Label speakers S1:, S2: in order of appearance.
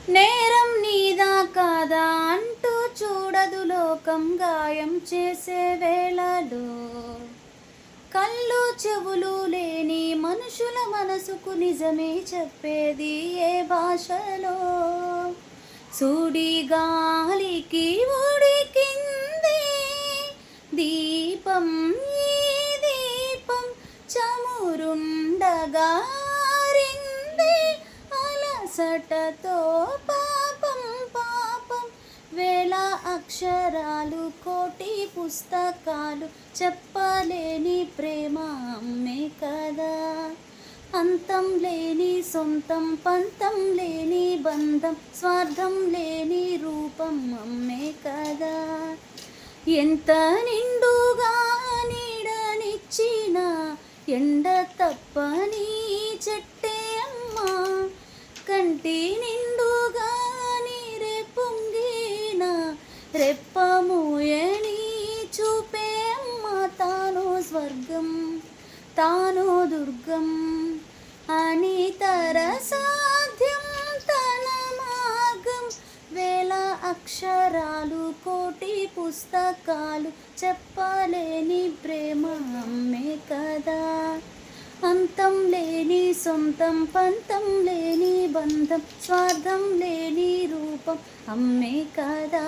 S1: నేరం నీదా కాదా అంటూ చూడదు లోకం గాయం చేసే వేళలో. కళ్ళు చెవులు లేని మనుషుల మనసుకు నిజమే చెప్పేది ఏ భాషలో. సూడి గాలికి ఉడికింది దీపం, ఈ దీపం చమురుండగా ఆరింది అలసటతో. పాపం పాపం వేల అక్షరాలు కోటి పుస్తకాలు చెప్పలేని ప్రేమ అమ్మే కదా. అంతం లేని సొంతం పంతం లేని బంధం స్వార్థం లేని రూపం అమ్మే కదా. ఎంత నిండుగా నీడనిచ్చిన ఎండ తప్పని చెట్టే అమ్మా. కంటి నిండుగా నీరే పొంగిన రెప్పమూయని చూపే అమ్మ. తాను స్వర్గం తాను దుర్గం అని తర సాధ్యం తన మార్గం. వేల అక్షరాలు కోటి పుస్తకాలు చెప్పలేని ప్రేమ అమ్మే కదా. అంతం లేని సొంతం పంతం లేని బంధం స్వార్థం లేని రూపం అమ్మే కదా.